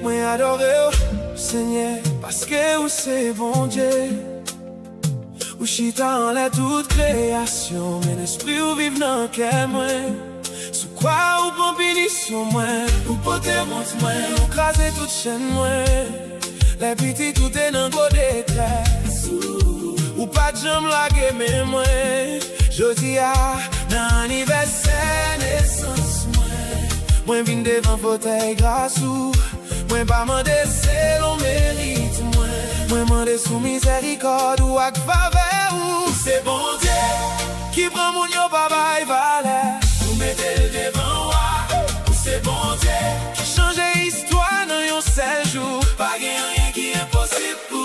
Moi adore Seigneur, parce que vous c'est bon Dieu. Ou chita en la toute création, mais l'esprit ou vive dans quel moi. Sous quoi ou bon bénisson moi, ou poter monte moi, ou craser toute chaîne moi. Les petits tout est dans gros détresse, ou pas de jambes laguer mais moi. Jodi a dans anniversaire naissance moi. Moi vine devant fauteuil grâce ou moi pas mandé c'est l'on mérite moi. Moi mandé sous miséricorde ou ak faveur ou c'est bon Dieu qui prend mon yo papa et valeur. Vous mettez le devant moi, ou c'est bon Dieu qui change histoire dans un seul jour. Pas rien qui est impossible pour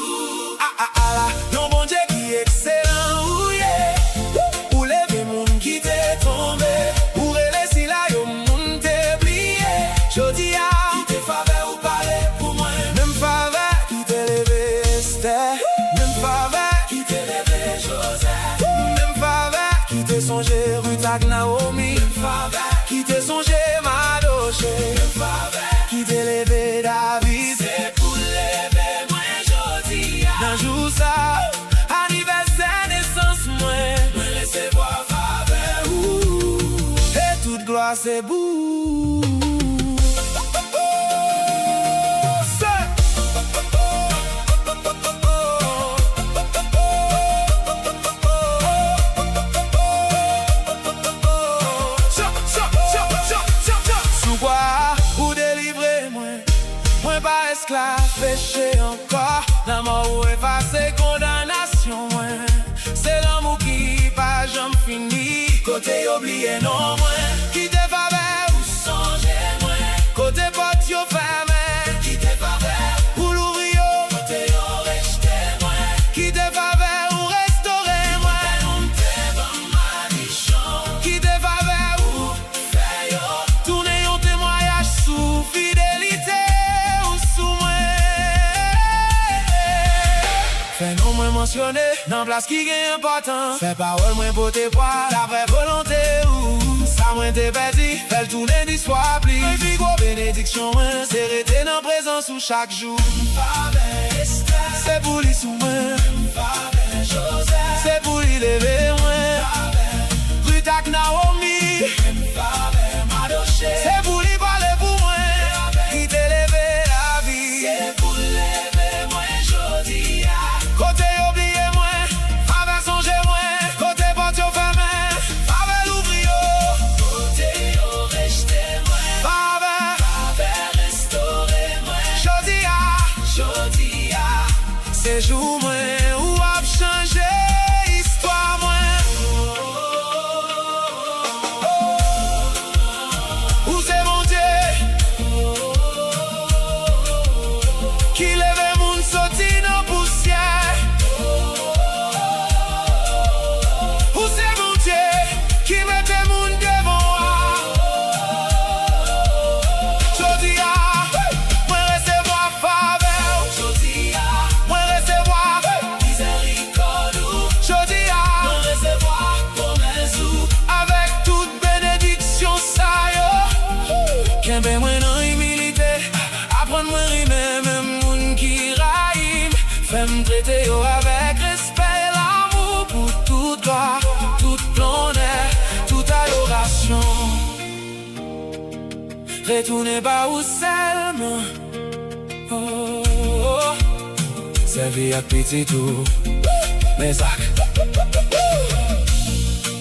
non bon Dieu qui est excellent ou yeah. Ou lever mon qui t'est tombé, ou relaisser la yo mon t'est plié. Jodi a qui t'est faveur ou parler pour moi. Même faveur qui t'est levé Esther, même faveur qui t'est levé Joseph, même faveur qui t'est songé Ruth ak Naomi, même faveur qui t'est songé Madoché, même faveur qui t'est levé David. C'est pour lever moi jodi a dans jour ça anniversaire naissance moi recevoir faveur et toute gloire c'est vous. Pas esclave, péché encore, la mort ou effacer condamnation. C'est l'amour qui pas jamais fini. Côté oublié non moins, qui te faveur ou songer moins. Côté porte yo fermé, qui te faveur ou l'ouvrir yo. Côté yo rejeté moins, qui te faveur ou restaurer moins. On te ban manichon, qui te faveur ou fait yo. Tourner yon témoignage sous fidélité. Fais non moins mentionné, dans place qui est important. Fais parole moins pour tes poids, la vraie volonté ou ça moins t'es perdu. Fais le tourner d'histoire pli. Et puis gros bénédiction, c'est rester dans présence où chaque jour. C'est pour lui sous moi, c'est pour lui lever moi. Ruth ak Naomi, c'est pour lui parler pour moi. Qui t'est levé la vie, c'est pour lever moi jodi a. Côté oublié moi, faveur songer moi. Côté porte yo fermé, faveur l'ouvrir yo. Côté yo rejeté moi, faveur restaurer moi. Jodi a, c'est jour moi ou a changé histoire moi. Ou c'est mon Dieu qui lève moun sorti dans poussière. Ou c'est mon Dieu qui mette moun devant moi. Jodi a, moi recevoir faveur. Jodi a, moi recevoir miséricorde. Jodi a, moi recevoir promesse ou avec toute bénédiction ça yo. Kembe moi dans humilité, apprendre moi rimer même moun qui raïm. Fais-moi traiter yo avec respect, l'amour pour toute gloire, toute honneur, toute adoration. Retournez pas où seulement, oh, oh. Servi à petit tout, mes actes.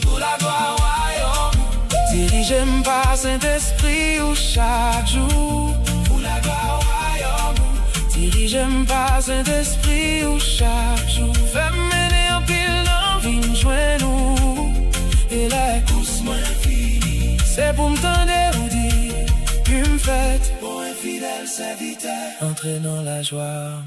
Pour la gloire royaume, dirigez-moi par Saint-Esprit ou chaque jour. Pour la gloire royaume, dirigez-moi par Saint-Esprit ou chaque jour. Fais-moi mener en pile dans vie, joins-nous. Et la course moins finie, c'est pour m'tendre ou dire une fête. Bon et fidèle serviteur, entrez dans la joie.